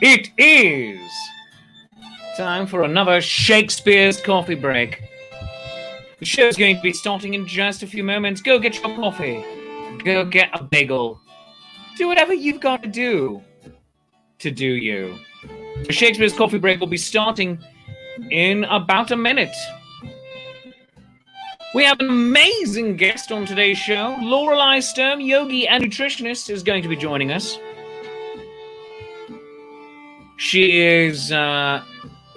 It is time for another Shakespeare's coffee break. The show's going to be starting in just a few moments. Go get your coffee. Go get a bagel. Do whatever you've got to do you. So Shakespeare's coffee break will be starting in about a minute. We have an amazing guest on today's show. Lorelei Sturm, Yogi and Nutritionist, is going to be joining us. She is,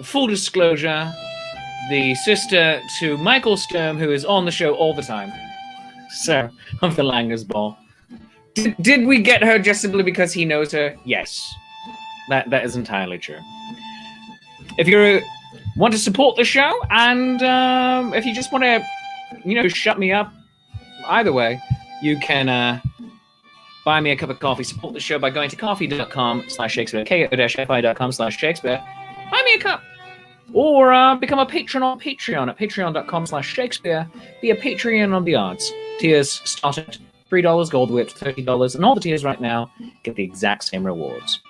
full disclosure, the sister to Michael Sturm, who is on the show all the time. So, of the Langers Ball. Did we get her just simply because he knows her? Yes. That is entirely true. If you want to support the show, and if you just want to, shut me up, either way, you can buy me a cup of coffee. Support the show by going to coffee.com/Shakespeare, ko-fi.com/Shakespeare. Buy me a cup. Or become a patron on Patreon at patreon.com/Shakespeare. Be a Patreon on the odds. Tiers start at $3, gold way up to $30, and all the tiers right now get the exact same rewards.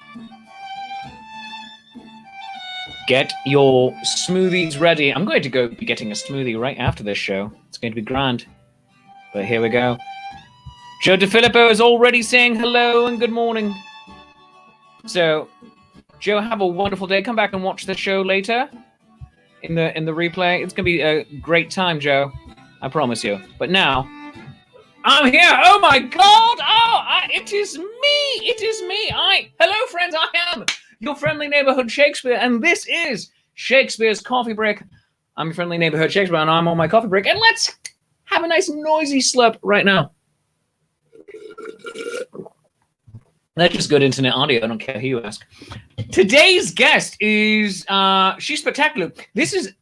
Get your smoothies ready. I'm going to go be getting a smoothie right after this show. It's going to be grand. But here we go. Joe DeFilippo is already saying hello and good morning. So, Joe, have a wonderful day. Come back and watch the show later in the replay. It's going to be a great time, Joe. I promise you. But now, I'm here. Oh my God! It is me. It is me. Hello, friends. I am your friendly neighborhood Shakespeare, and this is Shakespeare's Coffee Break. I'm your friendly neighborhood Shakespeare, and I'm on my coffee break. And let's have a nice noisy slurp right now. That's just good internet audio. I don't care who you ask. Today's guest is she's spectacular. This is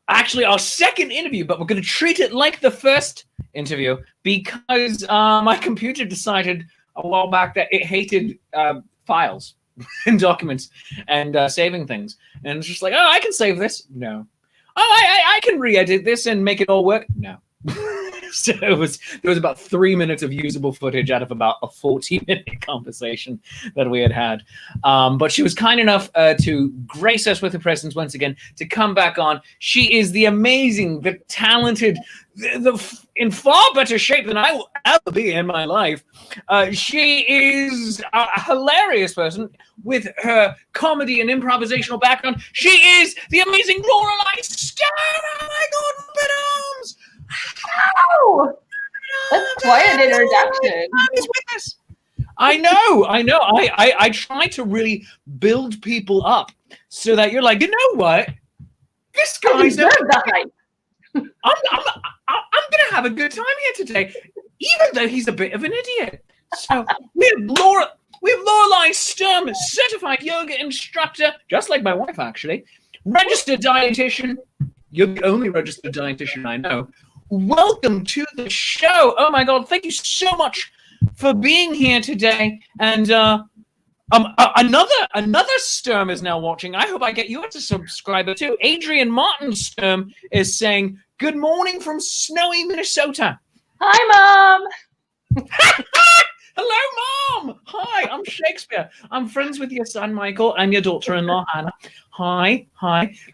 actually our second interview, but we're going to treat it like the first interview because my computer decided a while back that it hated files and documents and saving things, and it's just like, oh, I can save this. No. I can re-edit this and make it all work. No. So there was about 3 minutes of usable footage out of about a 40-minute conversation that we had. But she was kind enough to grace us with her presence once again, to come back on. She is the amazing, the talented, in far better shape than I will ever be in my life. She is a hilarious person with her comedy and improvisational background. She is the amazing Lorelei Sturm. Oh my God, open arms! Wow! That's quite an introduction. I know. I try to really build people up so that you're like, you know what? This guy's I'm gonna have a good time here today, even though he's a bit of an idiot. So we have Lorelei Sturm, certified yoga instructor, just like my wife actually, registered dietitian. You're the only registered dietitian I know. Welcome to the show. Oh my God, thank you so much for being here today. And another Sturm is now watching. I hope I get you as a subscriber too. Adrian Martin Sturm is saying, good morning from snowy Minnesota. Hi, Mom. Hello, Mom. Hi, I'm Shakespeare. I'm friends with your son, Michael, and your daughter-in-law, Hannah. Hi.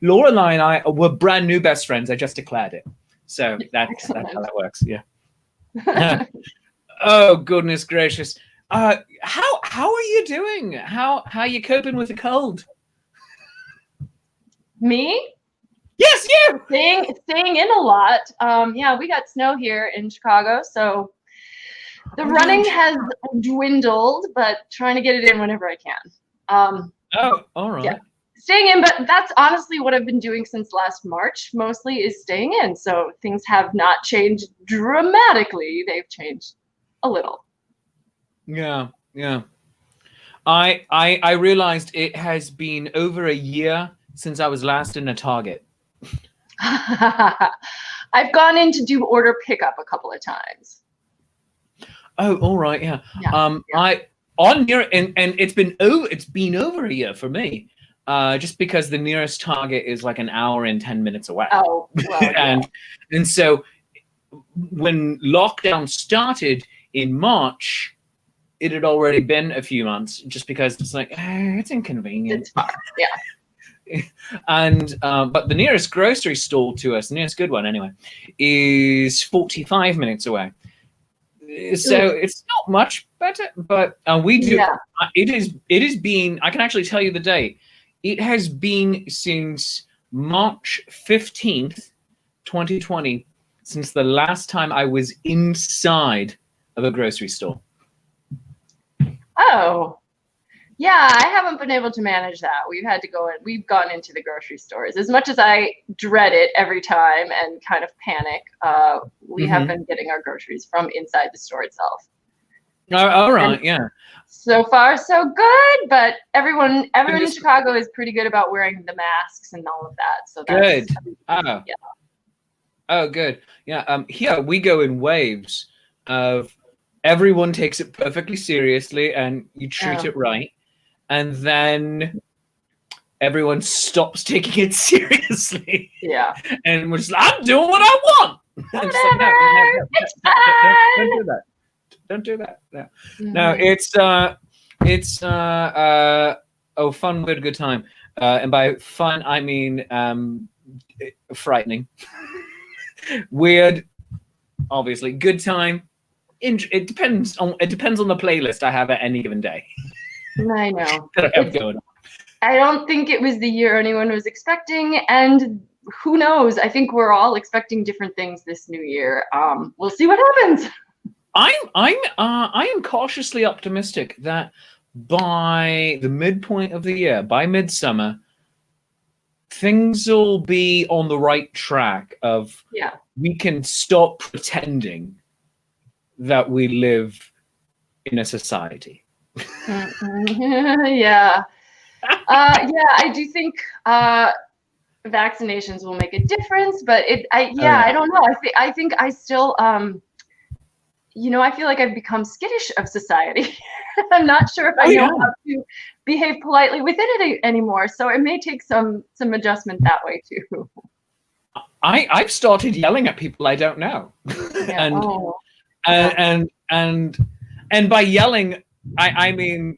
Lorelei and I were brand new best friends. I just declared it. So that's how that works. Yeah. Oh, goodness gracious. How are you doing? How are you coping with the cold? Me? Yes, you. Staying in a lot. Yeah, we got snow here in Chicago, so the running has dwindled, but trying to get it in whenever I can. All right. Yeah. Staying in, but that's honestly what I've been doing since last March, mostly is staying in. So things have not changed dramatically. They've changed a little. Yeah. I realized it has been over a year since I was last in a Target. I've gone in to do order pickup a couple of times. Oh, all right, yeah. And it's been over a year for me. Just because the nearest Target is like an hour and 10 minutes away. Oh, well, yeah. and so when lockdown started in March, it had already been a few months, just because it's like it's inconvenient. It's far. Yeah. And but the nearest grocery store to us, the nearest good one anyway, is 45 minutes away. So it's not much better, but we do. Yeah. It is been. I can actually tell you the date. It has been since March 15th, 2020, since the last time I was inside of a grocery store. Oh. Yeah, I haven't been able to manage that. We've had to go in. We've gone into the grocery stores. As much as I dread it every time and kind of panic, we have been getting our groceries from inside the store itself. Oh, all right, And yeah. so far, so good. But everyone in Chicago is pretty good about wearing the masks and all of that. So that's Good. Oh. Yeah. Oh, good. Yeah. Here we go in waves of everyone takes it perfectly seriously and you treat it right. And then everyone stops taking it seriously. Yeah. And we're just like, I'm doing what I want. Whatever. It's fine. Don't do that. Don't do that. No. No, it's fun, weird, good time. And by fun, I mean frightening. Weird, obviously. Good time. It depends on the playlist I have at any given day. I know. That I have going on. I don't think it was the year anyone was expecting, and who knows? I think we're all expecting different things this new year. We'll see what happens. I am cautiously optimistic that by the midpoint of the year, by midsummer, things will be on the right track of we can stop pretending that we live in a society. Yeah. I do think vaccinations will make a difference, but I don't know. I think I still I feel like I've become skittish of society. I'm not sure if I know how to behave politely within it anymore. So it may take some adjustment that way too. I've started yelling at people I don't know. And by yelling, I mean,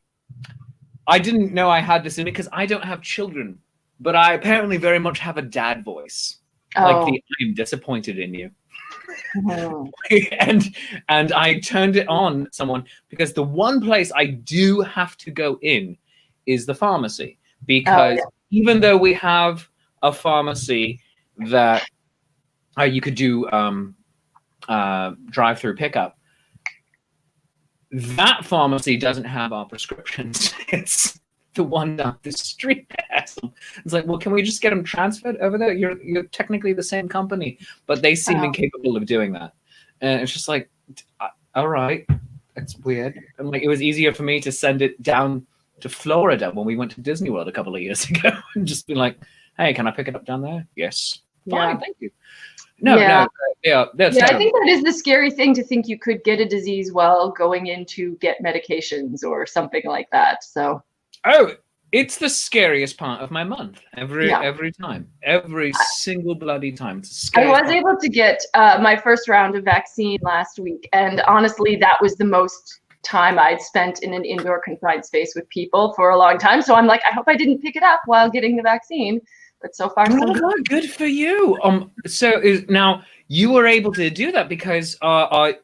I didn't know I had this in it because I don't have children, but I apparently very much have a dad voice. Like I'm disappointed in you. And I turned it on someone because the one place I do have to go in is the pharmacy, because even though we have a pharmacy that you could do drive-through pickup, that pharmacy doesn't have our prescriptions. It's the one down the street that has them. It's like, well, can we just get them transferred over there? You're technically the same company, but they seem incapable of doing that. And it's just like, all right, that's weird. And like, it was easier for me to send it down to Florida when we went to Disney World a couple of years ago and just be like, hey, can I pick it up down there? Yes. Fine, thank you. I think that is the scary thing, to think you could get a disease while going in to get medications or something like that. So it's the scariest part of my month every time, every single bloody time. It's I was able to get my first round of vaccine last week, and honestly that was the most time I'd spent in an indoor confined space with people for a long time. So I'm like, I hope I didn't pick it up while getting the vaccine. But so far, so good. Good for you. Now you were able to do that because of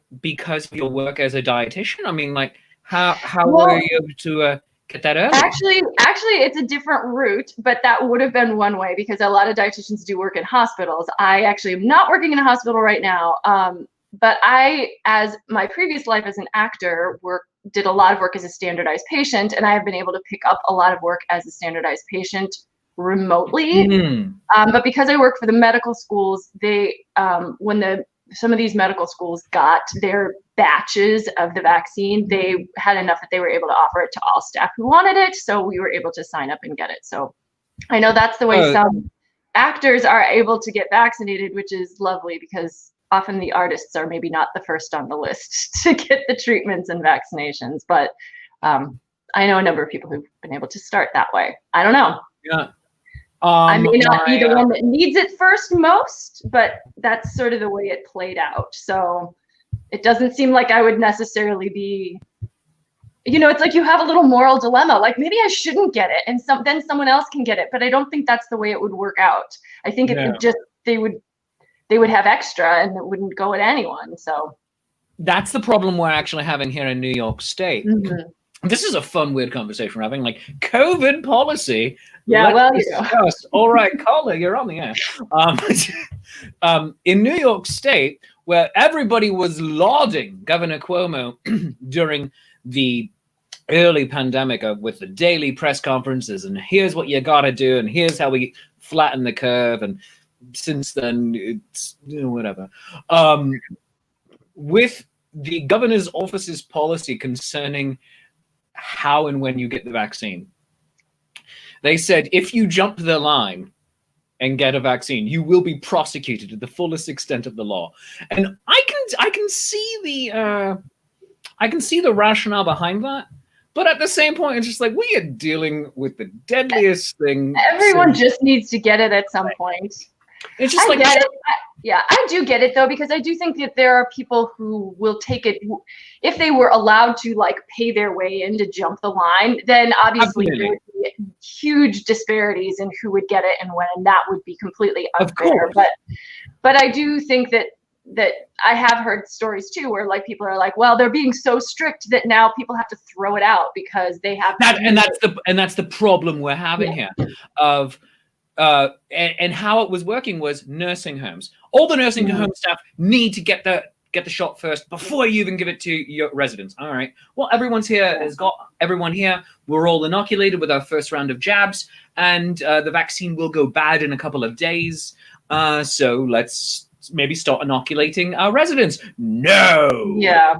your work as a dietitian. I mean, like, how were you able to get that early? Actually, it's a different route, but that would have been one way, because a lot of dietitians do work in hospitals. I actually am not working in a hospital right now, but I, as my previous life as an actor, did a lot of work as a standardized patient, and I have been able to pick up a lot of work as a standardized patient remotely. But because I work for the medical schools, they when some of these medical schools got their batches of the vaccine, they had enough that they were able to offer it to all staff who wanted it, so we were able to sign up and get it. So I know that's the way some actors are able to get vaccinated, which is lovely, because often the artists are maybe not the first on the list to get the treatments and vaccinations. But I know a number of people who've been able to start that way. I don't know. I may not be the one that needs it first most, but that's sort of the way it played out. So it doesn't seem like I would necessarily be you know, it's like you have a little moral dilemma. Like maybe I shouldn't get it, and then someone else can get it. But I don't think that's the way it would work out. I think it would just they would have extra, and it wouldn't go at anyone. So that's the problem we're actually having here in New York State. This is a fun, weird conversation we're having, like COVID policy. Yeah, All right, caller, you're on the air. In New York State, where everybody was lauding Governor Cuomo during the early pandemic with the daily press conferences, and here's what you got to do, and here's how we flatten the curve, and since then, it's whatever. With the governor's office's policy concerning how and when you get the vaccine, they said if you jump the line and get a vaccine, you will be prosecuted to the fullest extent of the law. And I can see the rationale behind that, but at the same point, it's just like we are dealing with the deadliest thing. Everyone just needs to get it at some point. It's just I get it. I do get it though, because I do think that there are people who will take it if they were allowed to like pay their way in to jump the line. Then obviously there would be huge disparities in who would get it and when, and that would be completely unfair. But I do think that I have heard stories too where like people are like, well, they're being so strict that now people have to throw it out because they have that, and that's the problem we're having here of. And how it was working was nursing homes. All the nursing home staff need to get the shot first before you even give it to your residents. All right. Well, everyone here. We're all inoculated with our first round of jabs, and the vaccine will go bad in a couple of days. So let's maybe start inoculating our residents. No. Yeah.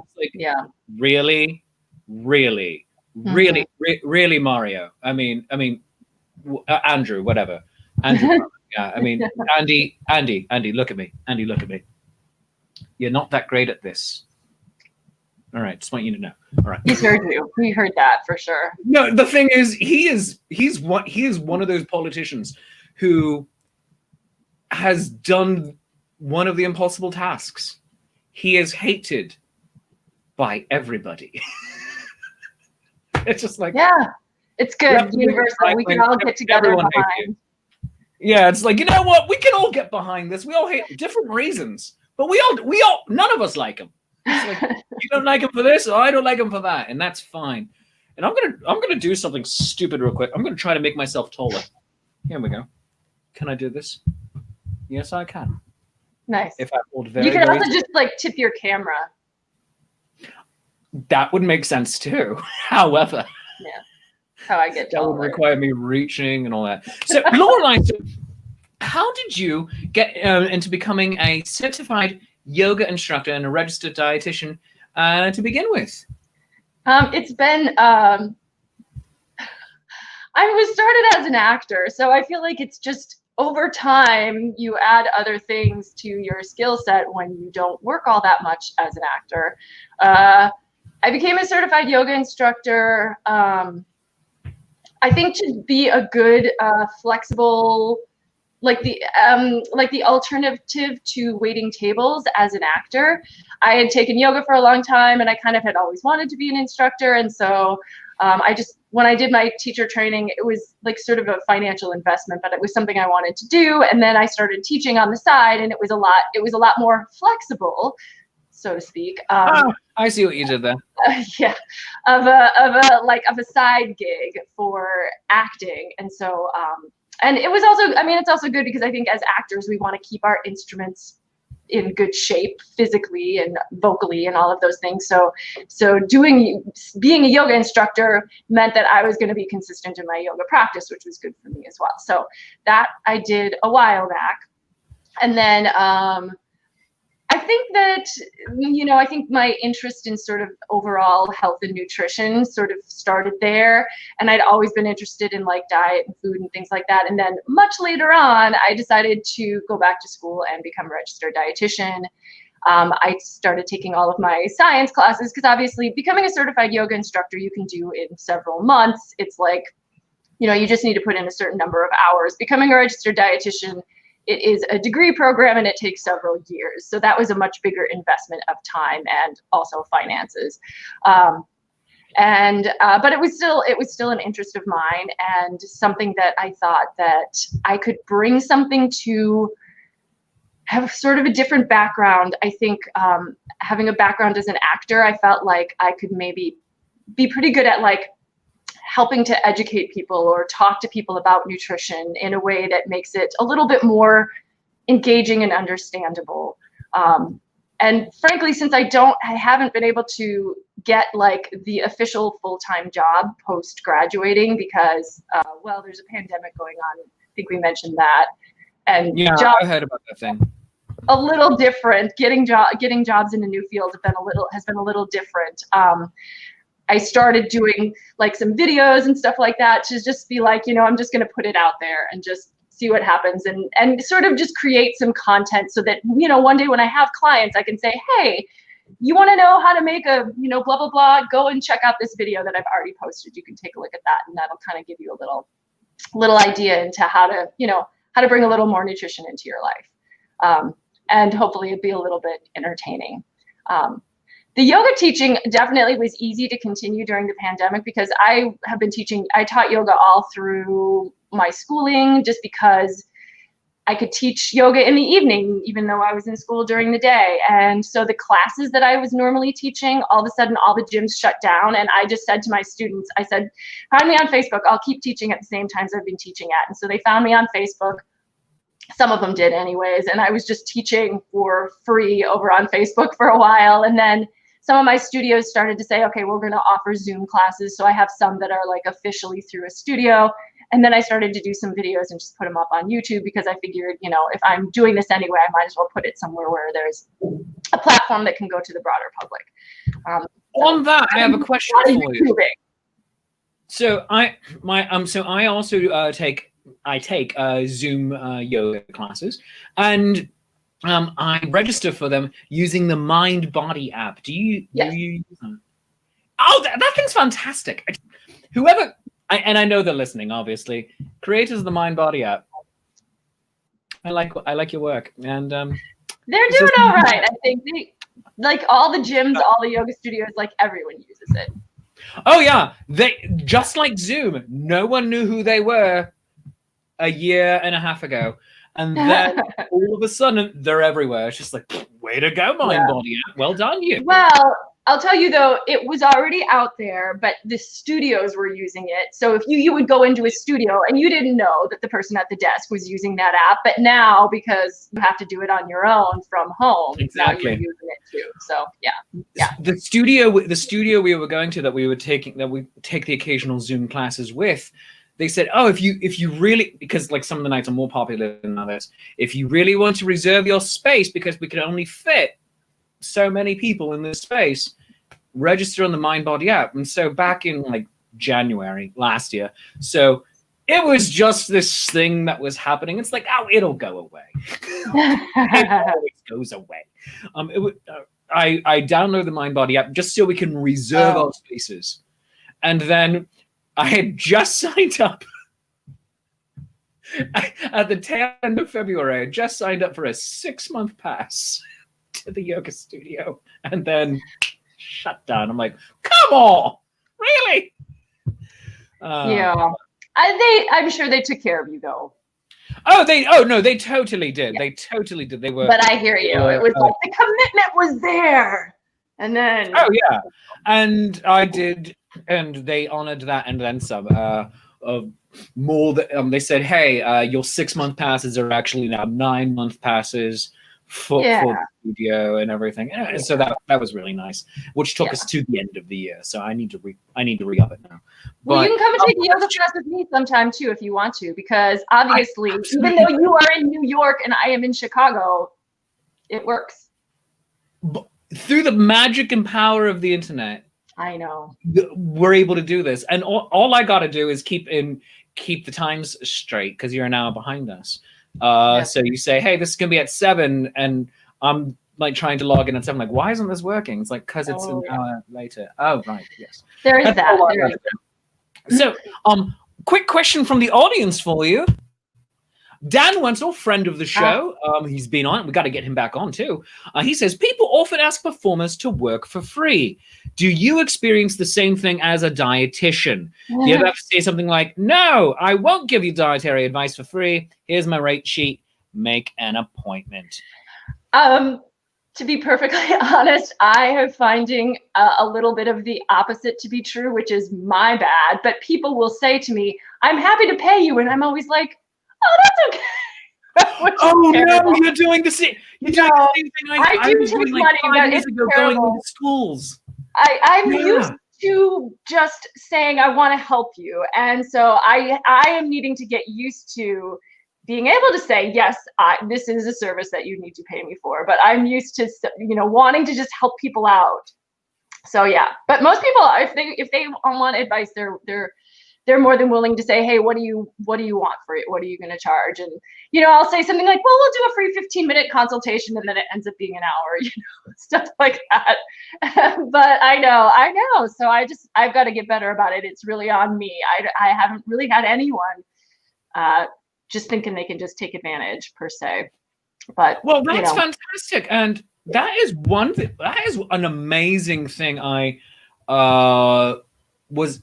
Really, Mario. I mean, Andrew, whatever. Andrew, yeah, I mean, Andy, look at me. Andy, look at me. You're not that great at this. All right, just want you to know. All right. He's heard you. We heard that for sure. No, the thing is, he is one of those politicians who has done one of the impossible tasks. He is hated by everybody. It's just like, yeah, it's good. Universal. We can all get together behind. Yeah, it's like, you know what? We can all get behind this. We all hate different reasons, but we all none of us like him. It's like, you don't like him for this, or I don't like him for that, and that's fine. And I'm gonna do something stupid real quick. I'm gonna try to make myself taller. Here we go. Can I do this? Yes, I can. Nice. If I hold very, you can also just like tip your camera. That would make sense too. However. Yeah. How I get taller. That would require me reaching and all that. So, Lorelei, how did you get into becoming a certified yoga instructor and a registered dietitian to begin with? It's been, I was started as an actor, so I feel like it's just over time you add other things to your skill set when you don't work all that much as an actor. I became a certified yoga instructor. I think to be a good, flexible, like the alternative to waiting tables as an actor. I had taken yoga for a long time, and I kind of had always wanted to be an instructor. And so when I did my teacher training, it was like sort of a financial investment, but it was something I wanted to do. And then I started teaching on the side, and it was a lot more flexible, so to speak. I see what you did there. Yeah, of a side gig for acting, and so and it was also, I mean, it's also good because I think as actors we want to keep our instruments in good shape physically and vocally and all of those things. So being a yoga instructor meant that I was going to be consistent in my yoga practice, which was good for me as well. So that I did a while back, and then I think that, I think my interest in sort of overall health and nutrition sort of started there. And I'd always been interested in like diet and food and things like that. And then much later on, I decided to go back to school and become a registered dietitian. I started taking all of my science classes because obviously becoming a certified yoga instructor, you can do in several months. It's like, you just need to put in a certain number of hours. Becoming a registered dietitian, it is a degree program and it takes several years. So that was a much bigger investment of time and also finances. And but it was still an interest of mine, and something that I thought that I could bring something to have sort of a different background. I think having a background as an actor, I felt like I could maybe be pretty good at like helping to educate people or talk to people about nutrition in a way that makes it a little bit more engaging and understandable. And frankly, since I haven't been able to get like the official full-time job post graduating because, well, there's a pandemic going on. I think we mentioned that. And yeah, I heard about that thing. A little different. Getting jobs in a new field has been a little different. I started doing like some videos and stuff like that to just be like, I'm just going to put it out there and just see what happens, and sort of just create some content so that, one day when I have clients, I can say, hey, you want to know how to make a, blah, blah, blah, go and check out this video that I've already posted. You can take a look at that, and that'll kind of give you a little idea into how to bring a little more nutrition into your life. And hopefully it'd be a little bit entertaining. The yoga teaching definitely was easy to continue during the pandemic because I taught yoga all through my schooling just because I could teach yoga in the evening, even though I was in school during the day. And so the classes that I was normally teaching, all of a sudden, all the gyms shut down. And I just said to my students, I said, find me on Facebook. I'll keep teaching at the same times I've been teaching at. And so they found me on Facebook. Some of them did anyways. And I was just teaching for free over on Facebook for a while. And then some of my studios started to say, okay, we're going to offer Zoom classes. So I have some that are like officially through a studio. And then I started to do some videos and just put them up on YouTube because I figured, if I'm doing this anyway, I might as well put it somewhere where there's a platform that can go to the broader public. On that, I have a question for you. So I also take Zoom yoga classes, and I register for them using the Mind Body app. Do you use that? Oh, that thing's fantastic. And I know they're listening, obviously. Creators of the Mind Body app. I like your work, and they're doing all right. I think like all the gyms, all the yoga studios, like everyone uses it. Oh yeah, they just like Zoom. No one knew who they were a year and a half ago, and then all of a sudden they're everywhere. It's just like, way to go, Mind Body app. Well done, you. Well, I'll tell you though, it was already out there, but the studios were using it. So if you would go into a studio and you didn't know that the person at the desk was using that app, but now because you have to do it on your own from home, exactly, now you're using it too. So yeah. The studio we were going to that we take the occasional Zoom classes with, they said, oh, if you really, because like some of the nights are more popular than others, if you really want to reserve your space because we can only fit so many people in this space, register on the Mind Body app. And so back in like January last year, so it was just this thing that was happening. It's like, oh, it'll go away. It always goes away. I download the Mind Body app just so we can reserve our spaces. And then I had just signed up at the tail end of February. I just signed up for a 6-month pass to the yoga studio, and then shut down. I'm like, come on, really? Yeah, I'm sure they took care of you though. No, they totally did. Yeah. They totally did. They were. But I hear you. It was like the commitment was there, and then. Oh yeah, and I did, and they honored that, and then some. More that they said, hey, your 6-month passes are actually now 9-month passes. For the studio and everything, and so that was really nice, which took us to the end of the year. So I need to re-up it now. Well, you can come and take a yoga class with me sometime too if you want to, because obviously, even though you are in New York and I am in Chicago, it works. But through the magic and power of the internet, I know we're able to do this, and all I got to do is keep the times straight because you're an hour behind us. So you say, hey, this is gonna be at 7, and I'm like trying to log in at 7. Like, why isn't this working? It's like because it's an hour later. Oh, right, yes. There is that. So, quick question from the audience for you: Dan Wenzel, friend of the show, he's been on. We got to get him back on too. He says, people often ask performers to work for free. Do you experience the same thing as a dietitian? Do you ever have to say something like, no, I won't give you dietary advice for free. Here's my rate sheet. Make an appointment. To be perfectly honest, I am finding a little bit of the opposite to be true, which is my bad. But people will say to me, I'm happy to pay you. And I'm always like, oh, that's okay. Oh no, you're doing the same. You're doing the same thing I do take money, but it's going into schools. I'm used to just saying I want to help you, and so I am needing to get used to being able to say yes, this is a service that you need to pay me for. But I'm used to wanting to just help people out. So yeah, but most people, if they want advice, they're more than willing to say, hey, what do you want for it? What are you going to charge? And, I'll say something like, well, we'll do a free 15-minute consultation. And then it ends up being an hour, stuff like that. But I know. So I've got to get better about it. It's really on me. I haven't really had anyone just thinking they can just take advantage per se. But well, that's fantastic. And that is one thing. That is an amazing thing. I was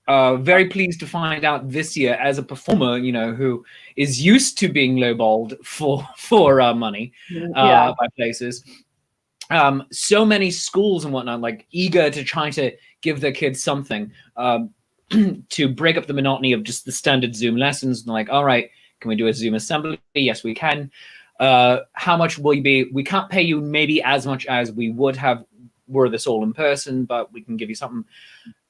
very pleased to find out this year as a performer, who is used to being lowballed for money by places. So many schools and whatnot, like eager to try to give their kids something to break up the monotony of just the standard Zoom lessons. And like, all right, can we do a Zoom assembly? Yes, we can. How much will you be? We can't pay you maybe as much as we would have were this all in person, but we can give you something.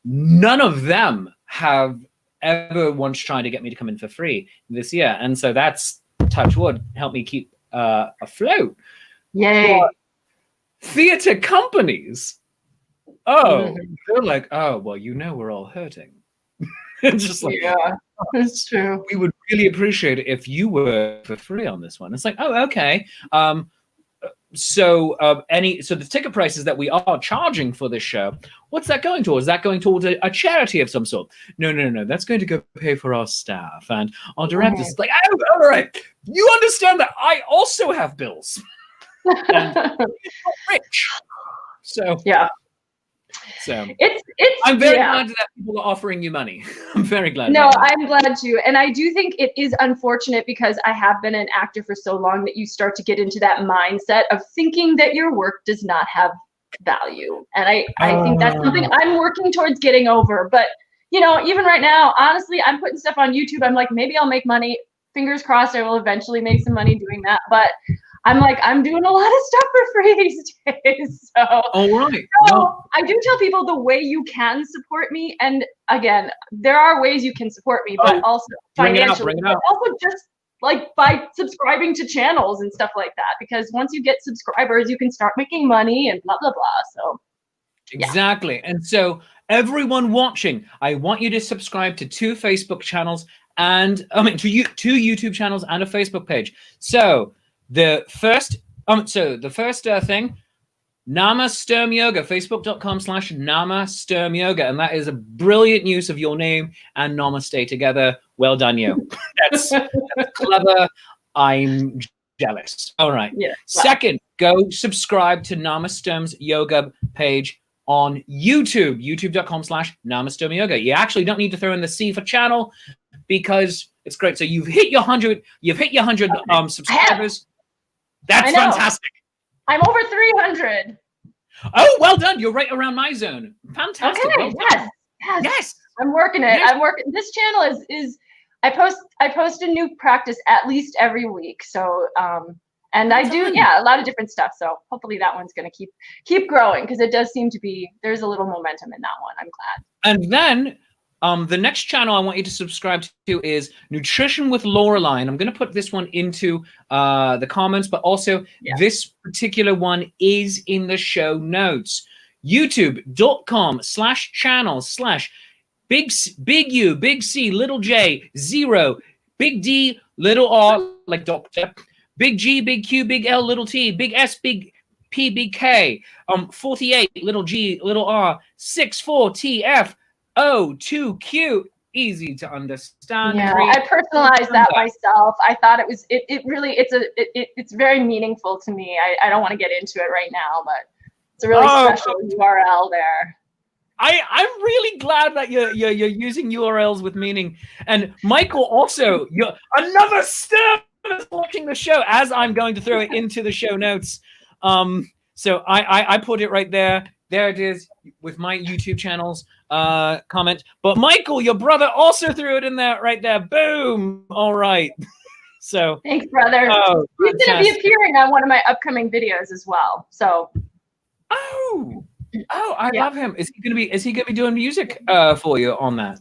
None of them have ever once tried to get me to come in for free this year. And so that's, touch wood, helped me keep afloat. Yay. But theater companies, they're like, oh, well, we're all hurting. It's just like, yeah, it's true. We would really appreciate it if you were for free on this one. It's like, oh, okay. So the ticket prices that we are charging for this show, what's that going towards? Is that going towards a charity of some sort? No. That's going to go pay for our staff and our directors. It's like, oh, all right. You understand that I also have bills. And I'm not rich. So yeah. So it's I'm very glad that people are offering you money. I'm very glad. No, I'm glad too. And I do think it is unfortunate because I have been an actor for so long that you start to get into that mindset of thinking that your work does not have value. And I think that's something I'm working towards getting over. But, even right now, honestly, I'm putting stuff on YouTube. I'm like, maybe I'll make money. Fingers crossed, I will eventually make some money doing that. But I'm like, I'm doing a lot of stuff for free these days. So, all right. So I do tell people the way you can support me. And again, there are ways you can support me, but also financially, but also just like by subscribing to channels and stuff like that. Because once you get subscribers, you can start making money and blah, blah, blah. So exactly. And so everyone watching, I want you to subscribe to 2 Facebook channels and to YouTube channels and a Facebook page. So the first thing, Nama Sturm Yoga, facebook.com/Nama Sturm Yoga. And that is a brilliant use of your name and namaste together. Well done, you. That's clever. I'm jealous. All right. Yeah. Second, go subscribe to Nama Sturm's yoga page on YouTube, youtube.com/Nama Sturm Yoga. You actually don't need to throw in the C for channel because it's great. So you've hit your 100 subscribers. That's fantastic. I'm over 300. Oh, well done. You're right around my zone. Fantastic. Okay. Well yes. I'm working it. Yes. I'm working. This channel is I post a new practice at least every week. So and I do a lot of different stuff. So hopefully that one's going to keep growing because it does seem to be there's a little momentum in that one. I'm glad. And then the next channel I want you to subscribe to is Nutrition with Lorelei. And I'm going to put this one into the comments, but also this particular one is in the show notes. YouTube.com/channel/big U, big C, little J, 0, big D, little R, like doctor, big G, big Q, big L, little T, big S, big P, big K, 48, little G, little R, 64, TF, O, 2, Q, easy to understand. Yeah, I personalized that myself. I thought it's very meaningful to me. I don't want to get into it right now, but it's a really special URL there. I'm really glad that you're using URLs with meaning. And Michael also, another Sturm is watching the show as I'm going to throw it into the show notes. So I put it right there. There it is with my YouTube channel's comment. But Michael, your brother, also threw it in there right there. Boom. All right. So thanks, brother. He's going to be appearing on one of my upcoming videos as well. So. I love him. Is he gonna be doing music for you on that?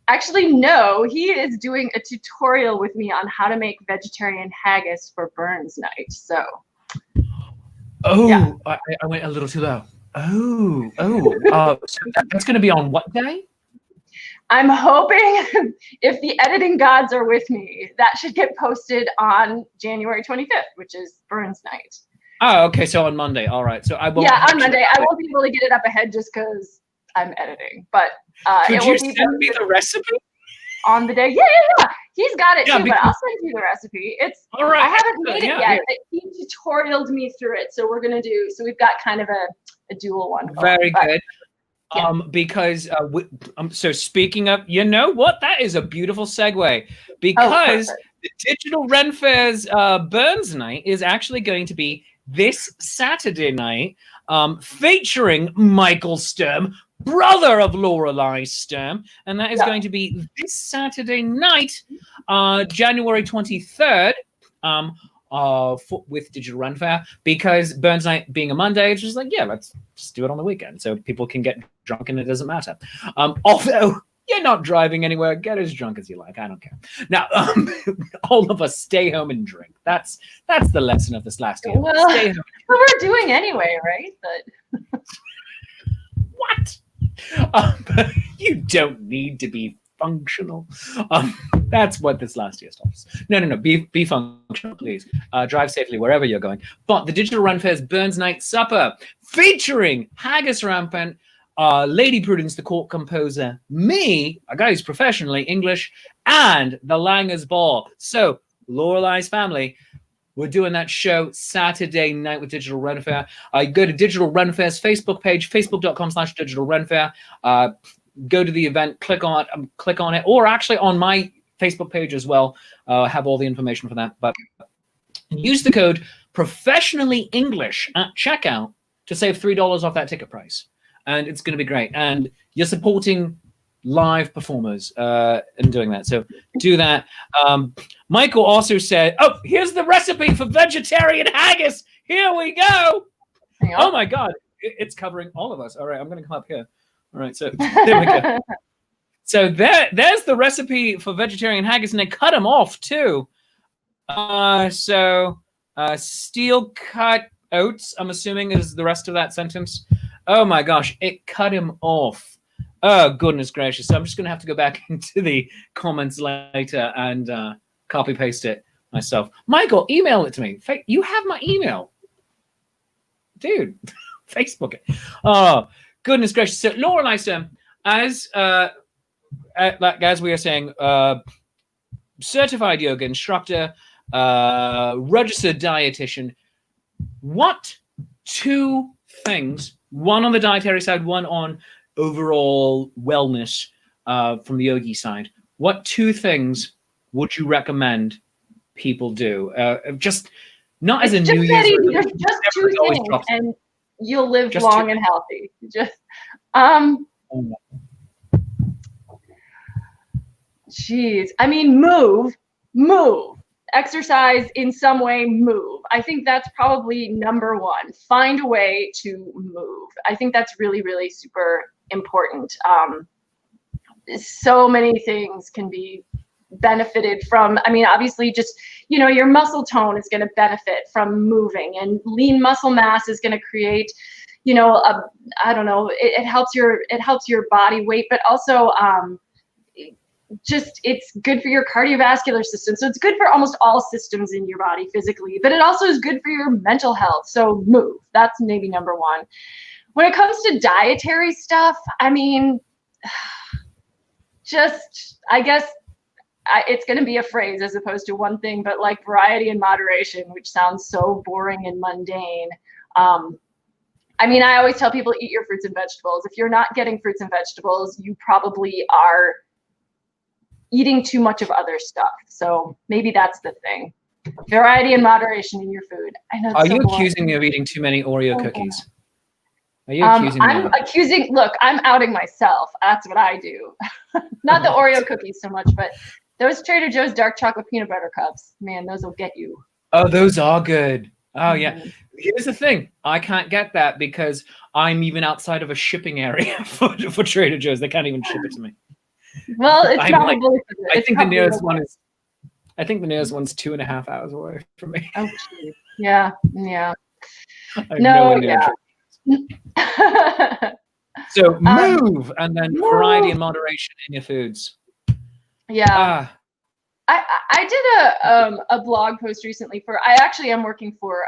Actually, no. He is doing a tutorial with me on how to make vegetarian haggis for Burns night. So. I went a little too low. So that's gonna be on what day? I'm hoping, if the editing gods are with me, that should get posted on January 25th, which is Burns night. Oh, okay. So on Monday. All right. So I won't. Yeah, on Monday. I won't be able to get it up ahead just because I'm editing. But could you send me the recipe on the day? Yeah. He's got it too, but I'll send you the recipe. It's all right. I haven't made it yet. But he tutorialed me through it, so we're gonna do. So we've got kind of a dual one. Very good. Because so speaking of, you know what? That is a beautiful segue because the Digital Ren Fair's Burns night is actually going to be this Saturday night, featuring Michael Sturm, brother of Lorelei Sturm, and that is going to be this Saturday night, January 23rd, with Digital Ren Fair, because Burns night being a Monday, it's just like, let's just do it on the weekend so people can get drunk and it doesn't matter. Although you're not driving anywhere, get as drunk as you like. I don't care. Now, all of us stay home and drink. That's the lesson of this last year. Well, stay home. Well, we're doing anyway, right? But what? You don't need to be functional. That's what this last year stops. No. Be functional, please. Drive safely wherever you're going. But the Digital Ren Fair's Burns Night Supper, featuring haggis rampant, Lady Prudence, the court composer, me, a guy who's professionally English, and the Langers Ball. So, Lorelei's family, we're doing that show Saturday night with Digital Ren Fair. Go to Digital Ren Fair's Facebook page, facebook.com/Digital Ren Fair. Go to the event, click on it, or actually on my Facebook page as well. I have all the information for that. But use the code Professionally English at checkout to save $3 off that ticket price. And it's going to be great. And you're supporting live performers in doing that. So do that. Michael also said, here's the recipe for vegetarian haggis. Here we go. Oh, my God. It's covering all of us. All right, I'm going to come up here. All right, so there we go. So there's the recipe for vegetarian haggis, and they cut them off, too. Steel cut oats, I'm assuming, is the rest of that sentence. Oh my gosh, it cut him off. Oh, goodness gracious. So I'm just going to have to go back into the comments later and copy paste it myself. Michael, email it to me. You have my email. Dude, Facebook it. Oh, goodness gracious. So Lorelei Sturm, as we were saying, certified yoga instructor, registered dietitian. What two things, one on the dietary side, one on overall wellness from the yogi side, what two things would you recommend people do? Just not as a New Year's resolution. Just two things, and you'll live long and healthy. Geez, I mean, move. Exercise in some way, move. I think that's probably number one. Find a way to move. I think that's really, really super important. So many things can be benefited from. I mean, obviously, just, your muscle tone is going to benefit from moving, and lean muscle mass is going to create, I don't know, it helps your body weight, but also, it's good for your cardiovascular system. So it's good for almost all systems in your body physically, but it also is good for your mental health. So move. That's maybe number one. When it comes to dietary stuff, I mean, just, I guess it's going to be a phrase as opposed to one thing, but like variety and moderation, which sounds so boring and mundane. I mean, I always tell people, eat your fruits and vegetables. If you're not getting fruits and vegetables, you probably are eating too much of other stuff. So maybe that's the thing. Variety and moderation in your food. I know. Are you accusing me of eating too many Oreo cookies? Are you accusing me? I'm accusing, look, I'm outing myself. That's what I do. Not the Oreo cookies so much, but those Trader Joe's dark chocolate peanut butter cups, man, those will get you. Oh, those are good. Oh, yeah. Here's the thing. I can't get that because I'm even outside of a shipping area for Trader Joe's. They can't even ship it to me. Well, it's probably. I think the nearest one is. I think the nearest one's 2.5 hours away from me. Oh, geez. Yeah. Yeah. No, yeah. So move, and then variety and moderation in your foods. Yeah. I did a blog post recently I actually am working for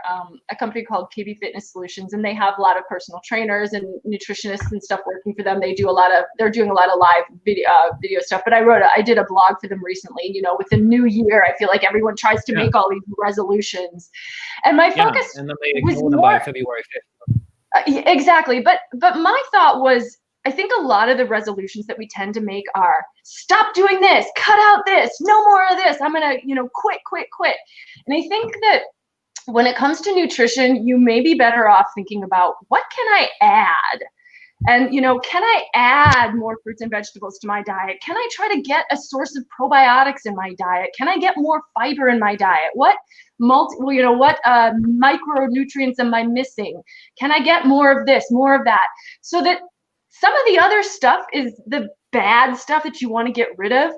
a company called KB Fitness Solutions, and they have a lot of personal trainers and nutritionists and stuff working for them. They're doing a lot of live video stuff, but I did a blog for them recently. You know, with the new year, I feel like everyone tries to make all these resolutions, and my focus and then they ignore them by February 5th. Exactly. But my thought was, I think a lot of the resolutions that we tend to make are stop doing this, cut out this, no more of this. I'm going to, quit. And I think that when it comes to nutrition, you may be better off thinking about what can I add? And, can I add more fruits and vegetables to my diet? Can I try to get a source of probiotics in my diet? Can I get more fiber in my diet? What micronutrients am I missing? Can I get more of this, more of that? So that some of the other stuff is the bad stuff that you want to get rid of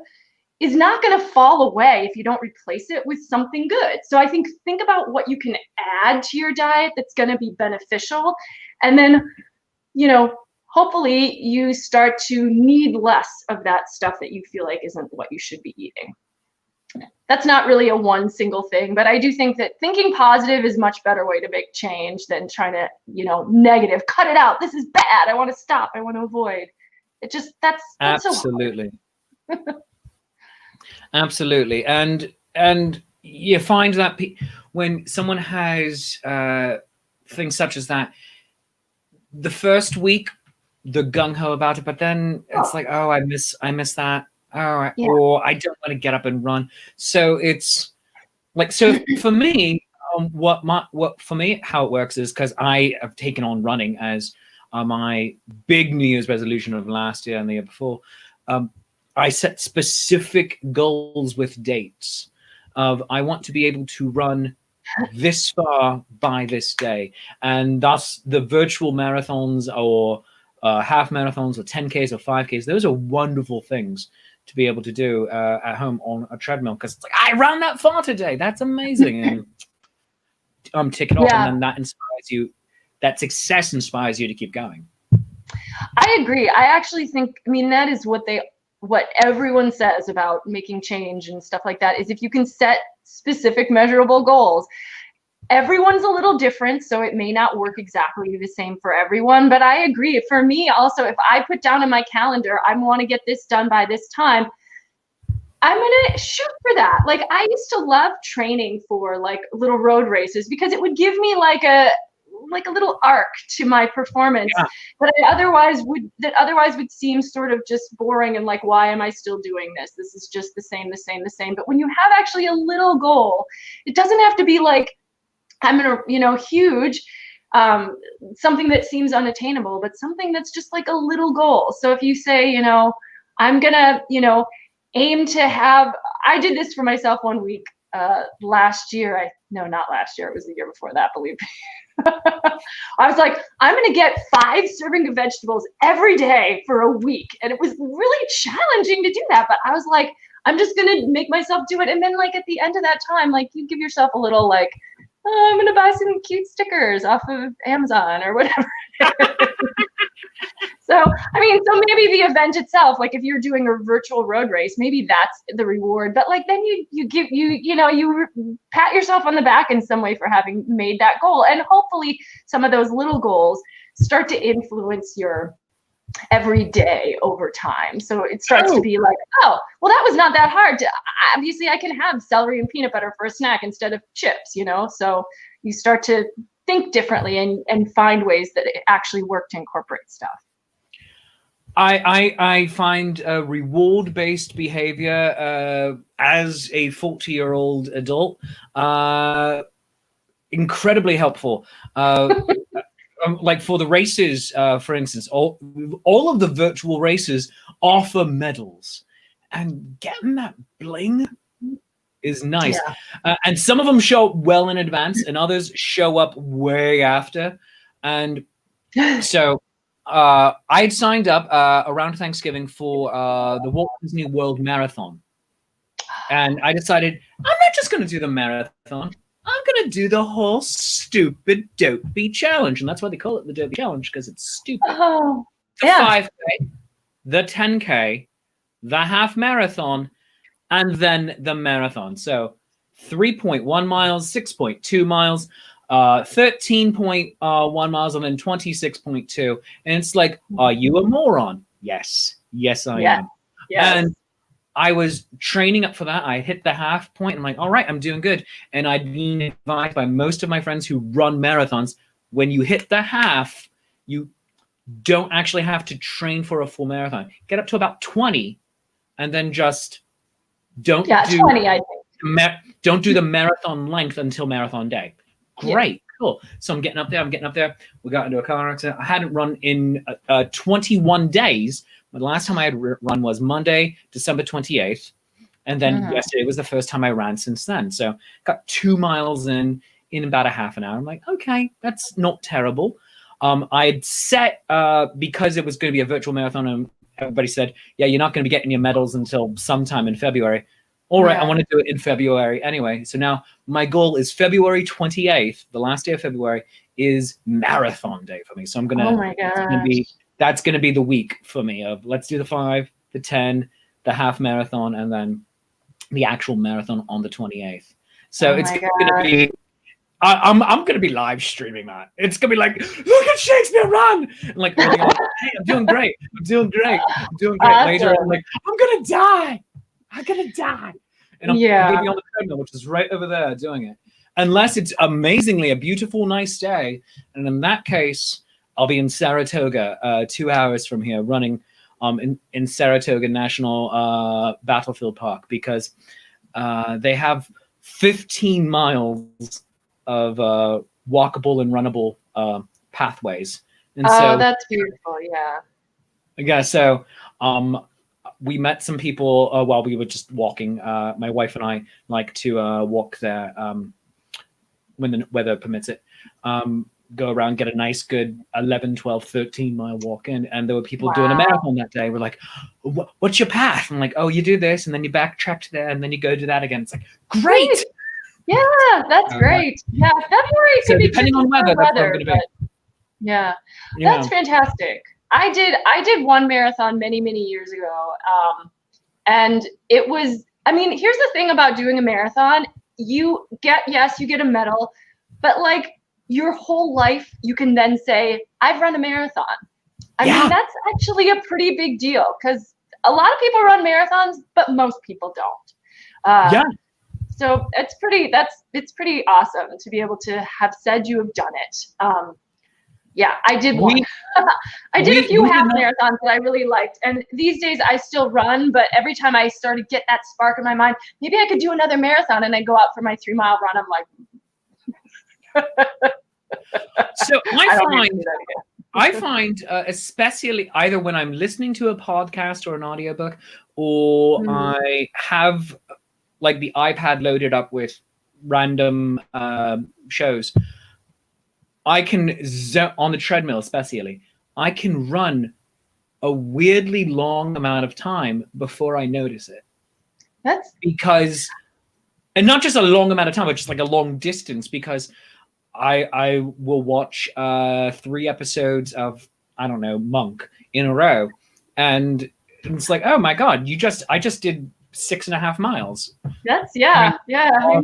is not going to fall away if you don't replace it with something good. So I think about what you can add to your diet that's going to be beneficial. And then, hopefully you start to need less of that stuff that you feel like isn't what you should be eating. That's not really a one single thing, but I do think that thinking positive is a much better way to make change than trying to, negative, cut it out. This is bad. I want to stop. I want to avoid. That's absolutely. So absolutely. And you find that when someone has things such as that, the first week, they're gung-ho about it, but then it's like, oh, I miss that. Or I don't want to get up and run. So it's like, so for me, how it works is, because I have taken on running as my big New Year's resolution of last year and the year before. I set specific goals with dates of I want to be able to run this far by this day. And thus the virtual marathons or half marathons or 10Ks or 5Ks, those are wonderful things to be able to do at home on a treadmill, because it's like, I ran that far today. That's amazing. And tick it off, and then that inspires you. That success inspires you to keep going. I agree. I actually think, that is what everyone says about making change and stuff like that, is if you can set specific measurable goals. Everyone's a little different, so it may not work exactly the same for everyone, but I agree. For me also, if I put down in my calendar, I want to get this done by this time, I'm going to shoot for that. Like, I used to love training for like little road races because it would give me like a little arc to my performance that otherwise would seem sort of just boring and like, why am I still doing this? This is just the same. But when you have actually a little goal, it doesn't have to be like, I'm gonna, huge, something that seems unattainable, but something that's just like a little goal. So if you say, I'm gonna, aim to have, I did this for myself one week last year. Not last year, it was the year before that, believe me. I was like, I'm gonna get 5 servings of vegetables every day for a week. And it was really challenging to do that, but I was like, I'm just gonna make myself do it. And then like at the end of that time, like you give yourself a little like, oh, I'm gonna buy some cute stickers off of Amazon or whatever. So maybe the event itself, like if you're doing a virtual road race, maybe that's the reward. But like then you pat yourself on the back in some way for having made that goal, and hopefully some of those little goals start to influence your every day over time. So it starts to be like, oh, well, that was not that hard. Obviously, I can have celery and peanut butter for a snack instead of chips, you know? So you start to think differently and find ways that it actually work to incorporate stuff. I find reward-based behavior as a 40-year-old adult incredibly helpful. Like for the races, for instance, all of the virtual races offer medals, and getting that bling is nice. Yeah. And some of them show up well in advance, and others show up way after. And so I'd signed up around Thanksgiving for the Walt Disney World Marathon, and I decided I'm not just going to do the marathon. I'm going to do the whole stupid dopey challenge. And that's why they call it the dopey challenge, because it's stupid. Oh, the 5K, the 10K, the half marathon, and then the marathon. So 3.1 miles, 6.2 miles, 13.1 miles, and then 26.2. And it's like, are you a moron? Yes. Yes, I am. Yes. And I was training up for that. I hit the half point. I'm like, all right, I'm doing good. And I'd been advised by most of my friends who run marathons, when you hit the half, you don't actually have to train for a full marathon. Get up to about 20, and then just don't do 20, I think. Don't do the marathon length until marathon day. Great, cool. So I'm getting up there. We got into a car accident. I hadn't run in 21 days. The last time I had run was Monday, December 28th. And then yesterday was the first time I ran since then. So got 2 miles in about a half an hour. I'm like, okay, that's not terrible. I'd set, because it was going to be a virtual marathon, and everybody said, yeah, you're not going to be getting your medals until sometime in February. All right, I want to do it in February anyway. So now my goal is February 28th, the last day of February, is marathon day for me. So I'm going to, oh my God. That's going to be the week for me of let's do the 5, the 10, the half marathon, and then the actual marathon on the 28th. So it's going to be, I'm going to be live streaming that. It's going to be like, look at Shakespeare run. And like, hey, I'm doing great. Awesome. Later, I'm like, I'm going to die. And I'm going to be on the treadmill, which is right over there doing it. Unless it's amazingly a beautiful, nice day. And in that case, I'll be in Saratoga, 2 hours from here, running in Saratoga National Battlefield Park, because they have 15 miles of walkable and runnable pathways. And so that's beautiful. Yeah. So we met some people while we were just walking. My wife and I like to walk there when the weather permits it. Go around, get a nice, good 11, 12, 13-mile walk in. And there were people doing a marathon that day. We're like, what's your path? I'm like, oh, you do this, and then you backtrack to there, and then you go do that again. It's like, great. Yeah, that's great. Yeah, February could be depending on weather, that's where I'm going to be. Yeah, that's fantastic. I did one marathon many years ago, and it was. I mean, here's the thing about doing a marathon: you get a medal, but like your whole life, you can then say, "I've run a marathon." I mean, that's actually a pretty big deal, because a lot of people run marathons, but most people don't. So it's pretty awesome to be able to have said you have done it. I did one. I did a few half marathons that I really liked. And these days I still run, but every time I start to get that spark in my mind, maybe I could do another marathon, and I go out for my 3-mile run. I'm like, so I find, especially either when I'm listening to a podcast or an audiobook, or I have like the iPad loaded up with random shows, I can, on the treadmill especially, I can run a weirdly long amount of time before I notice it. And not just a long amount of time, but just like a long distance, because I will watch 3 episodes of, I don't know, Monk in a row. And it's like, oh my God, I just did 6.5 miles. That's, you can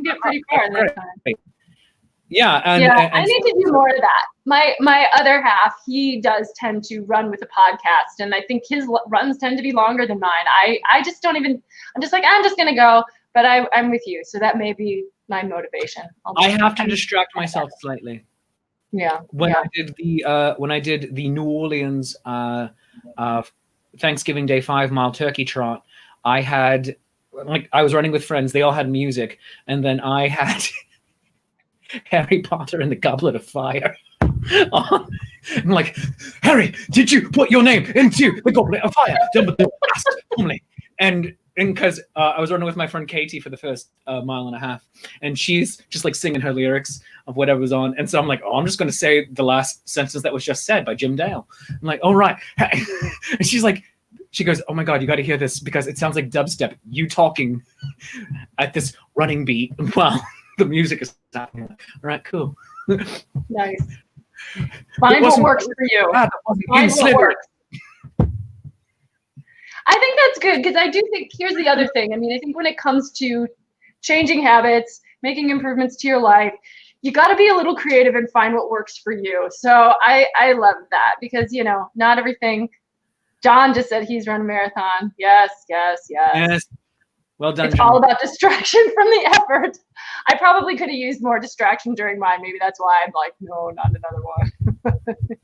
get pretty far in that time. Yeah, and I need to do more of that. My other half, he does tend to run with a podcast, and I think his runs tend to be longer than mine. I just don't even. I'm just like, I'm just gonna go, but I'm with you, so that may be my motivation. I have to distract myself slightly. Yeah. When I did the New Orleans Thanksgiving Day 5-mile turkey trot, I was running with friends. They all had music, and then I had Harry Potter and the Goblet of Fire on. I'm like, Harry, did you put your name into the Goblet of Fire? And because I was running with my friend Katie for the first mile and a half, and she's just like singing her lyrics of whatever was on. And so I'm like, oh, I'm just going to say the last sentence that was just said by Jim Dale. I'm like, oh, right. And she's like, she goes, oh my God, you got to hear this because it sounds like dubstep. You talking at this running beat while the music is happening. All right, cool. Nice. Find what works for you. Find what works. I think that's good because I do think here's the other thing. I mean, I think when it comes to changing habits, making improvements to your life, you got to be a little creative and find what works for you. So I love that because, you know, not everything. John just said he's run a marathon. Yes. Well done. It's John. All about distraction from the effort. I probably could have used more distraction during mine. Maybe that's why I'm like, no, not another one.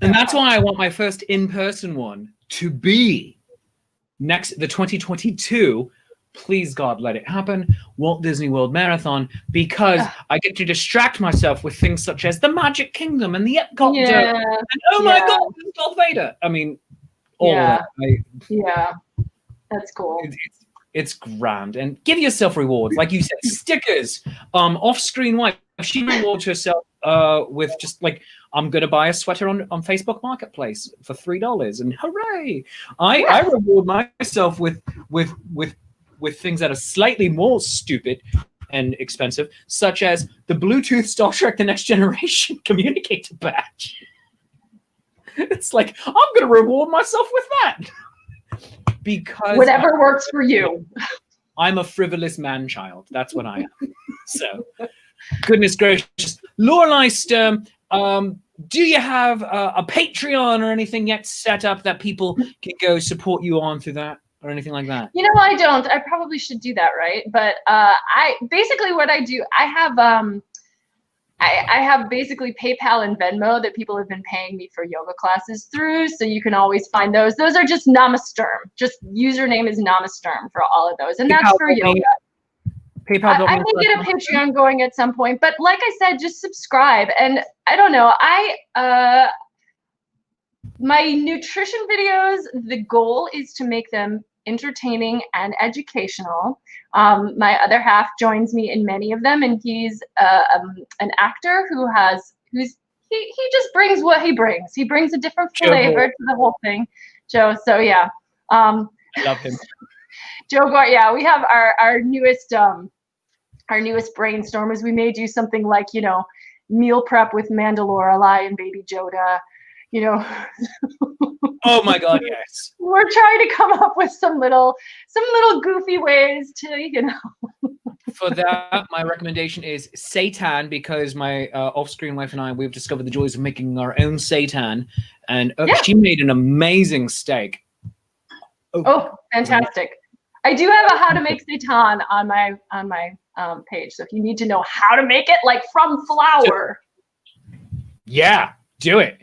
And that's why I want my first in-person one to be the 2022, please God, let it happen, Walt Disney World Marathon, because I get to distract myself with things such as the Magic Kingdom and the Epcot Dome, and my God, Darth Vader. I mean, all of that. That's cool. It's grand, and give yourself rewards, like you said, stickers, off-screen wipe. She rewards herself with just like, I'm gonna buy a sweater on Facebook Marketplace for $3, and hooray! I reward myself with things that are slightly more stupid and expensive, such as the Bluetooth Star Trek: The Next Generation communicator badge. It's like, I'm gonna reward myself with that. Because whatever works for you. I'm a frivolous man-child. That's what I am. So, goodness gracious. Lorelei Sturm, do you have a Patreon or anything yet set up that people can go support you on through that or anything like that? You know, I don't. I probably should do that, right? But I basically what I do, I have basically PayPal and Venmo that people have been paying me for yoga classes through. So you can always find those. Those are just Namasturm. Just username is Namasturm for all of those. And that's for yoga. PayPal. I may get a Patreon going at some point, but like I said, just subscribe. And I don't know, my nutrition videos, the goal is to make them entertaining and educational. My other half joins me in many of them, and he's an actor he just brings what he brings. He brings a different flavor to the whole thing, Joe. So yeah, I love him. Joe Gore. Yeah, we have our newest brainstorm is we may do something like, you know, meal prep with Mandalorelei and Baby Yoda. You know. Oh my God, yes. We're trying to come up with some little goofy ways to, you know. For that, my recommendation is seitan, because my off-screen wife and I, we've discovered the joys of making our own seitan, and she made an amazing steak. Oh, fantastic! I do have a how to make seitan on my page, so if you need to know how to make it, like from flour. Yeah, do it.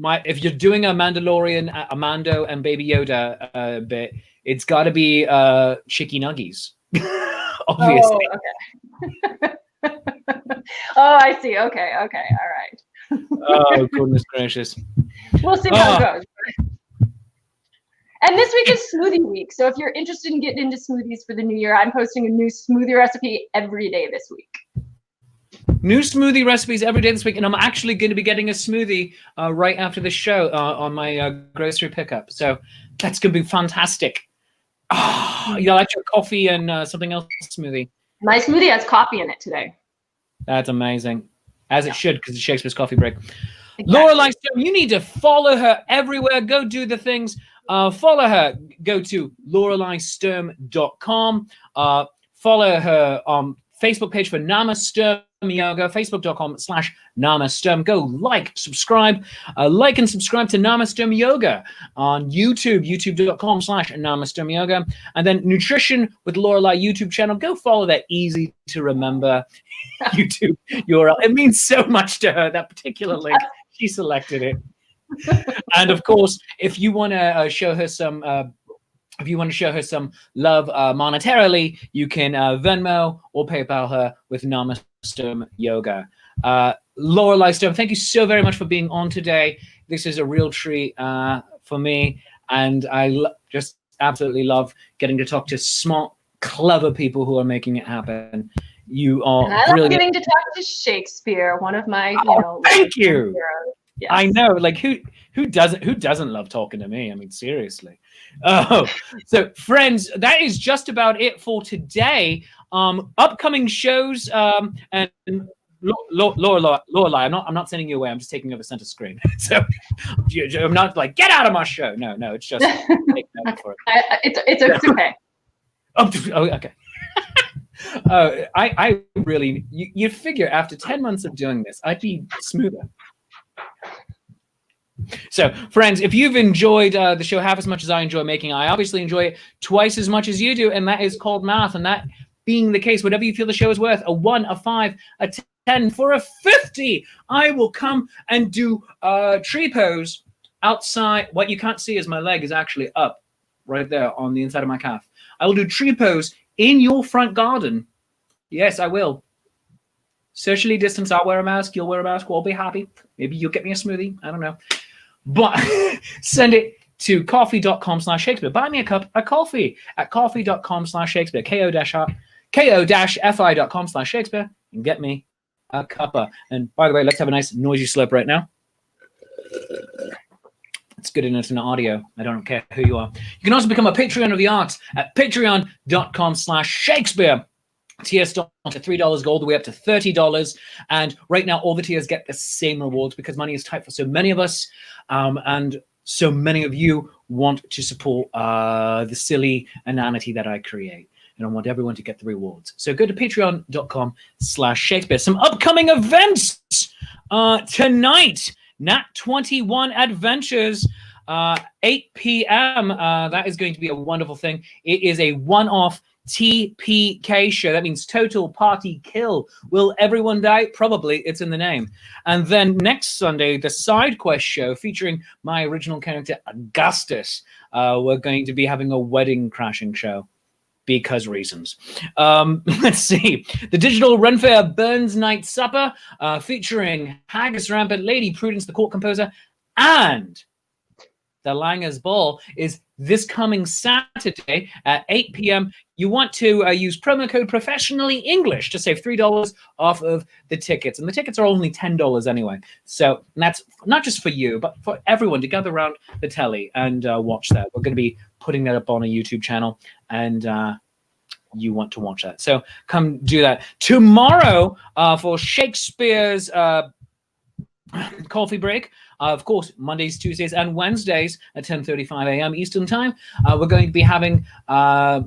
If you're doing a Mandalorian, a Mando and Baby Yoda bit, it's got to be chicky nuggies, obviously. Oh, okay. Oh, I see. Okay. All right. Oh, goodness gracious. We'll see how it goes. And this week is smoothie week. So if you're interested in getting into smoothies for the new year, I'm posting a new smoothie recipe every day this week. New smoothie recipes every day this week, and I'm actually going to be getting a smoothie right after the show on my grocery pickup. So that's going to be fantastic. Oh, you like your coffee and something else smoothie? My smoothie has coffee in it today. That's amazing, as it should, because it's Shakespeare's coffee break. Exactly. Lorelei Sturm, you need to follow her everywhere. Go do the things. Follow her. Go to LoreleiSturm.com. Follow her Facebook page for Namasturm. Yoga, facebook.com/Namasturm. Go subscribe, like and subscribe to Namasturm Yoga on YouTube, youtube.com/Namasturm Yoga. And then Nutrition with Lorelei YouTube channel. Go follow that easy to remember YouTube URL. It means so much to her, that particular link. She selected it. And of course, if you want to show her some love monetarily, you can Venmo or PayPal her with Namasturm Yoga. Lorelei Sturm, thank you so very much for being on today. This is a real treat for me, and I just absolutely love getting to talk to smart, clever people who are making it happen. You are and I brilliant. love getting to talk to Shakespeare, one of my thank you. Heroes. Yes. I know, like who doesn't love talking to me? I mean, seriously. Oh, so friends, that is just about it for today. Upcoming shows and Lorelei, I'm not sending you away. I'm just taking over center screen. So I'm not like, get out of my show. No, it's just taking over for it. It's okay. Oh, okay. I really, you'd figure after 10 months of doing this, I'd be smoother. So, friends, if you've enjoyed the show half as much as I enjoy making, I obviously enjoy it twice as much as you do, and that is called math. And that being the case, whatever you feel the show is worth, a 1, a 5, a 10, for a 50, I will come and do tree pose outside. What you can't see is my leg is actually up right there on the inside of my calf. I will do tree pose in your front garden. Yes, I will. Socially distanced, I'll wear a mask, you'll wear a mask, we'll all be happy. Maybe you'll get me a smoothie, I don't know. But send it to coffee.com/Shakespeare. Buy me a cup of coffee at coffee.com/Shakespeare, ko-fi.com/Shakespeare, and get me a cuppa. And by the way, let's have a nice noisy slurp right now. It's good enough in audio. I don't care who you are. You can also become a Patreon of the Arts at patreon.com/Shakespeare. Tiers start at $3 go all the way up to $30, and right now all the tiers get the same rewards because money is tight for so many of us, and so many of you want to support the silly inanity that I create, and I want everyone to get the rewards. So go to patreon.com/Shakespeare. Some upcoming events tonight: Nat 21 Adventures, 8 p.m. That is going to be a wonderful thing. It is a one-off TPK show. That means total party kill. Will everyone die? Probably. It's in the name. And then next Sunday, the side quest show featuring my original character Augustus. We're going to be having a wedding crashing show because reasons. Let's see. The Digital Ren Fair Burns Night Supper featuring Haggis Rampant, Lady Prudence, the court composer, and the Langers Ball is this coming Saturday at 8 p.m. You want to use promo code Professionally English to save $3 off of the tickets. And the tickets are only $10 anyway. So that's not just for you, but for everyone to gather around the telly and watch that. We're going to be putting that up on a YouTube channel, and you want to watch that. So come do that. Tomorrow for Shakespeare's coffee break, of course, Mondays, Tuesdays, and Wednesdays at 10:35 a.m. Eastern Time. We're going to be having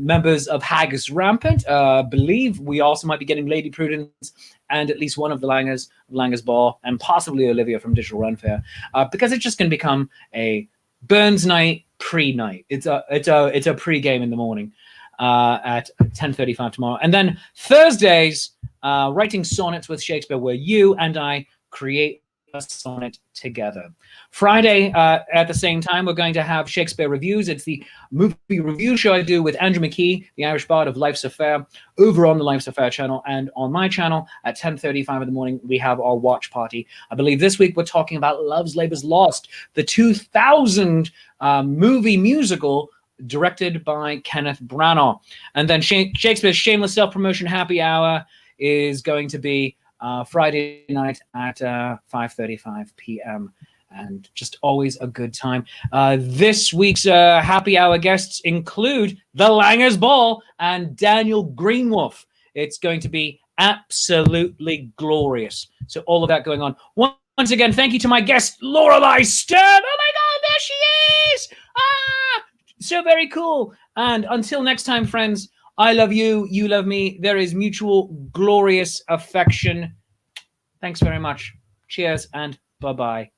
members of Haggis Rampant. Believe we also might be getting Lady Prudence and at least one of the Langers Ball, and possibly Olivia from Digital Run Fair, because it's just going to become a Burns night pre-night. It's a pre-game in the morning at 10:35 tomorrow, and then Thursdays, writing sonnets with Shakespeare, where you and I create a sonnet together. Friday at the same time, we're going to have Shakespeare Reviews. It's the movie review show I do with Andrew McKee, the Irish bard of Life's Affair, over on the Life's Affair channel, and on my channel at 10:35 in the morning we have our watch party. I believe this week we're talking about Love's Labour's Lost, the 2000 movie musical directed by Kenneth Branagh. And then Shakespeare's Shameless Self-Promotion Happy Hour is going to be Friday night at 5:35 p.m. and just always a good time. This week's happy hour guests include the Langers Ball and Daniel Greenwolf. It's going to be absolutely glorious. So all of that going on. Once again, thank you to my guest, Lorelei Sturm. Oh my God, there she is! So very cool. And until next time, friends, I love you, you love me. There is mutual glorious affection Thanks very much. Cheers and bye-bye.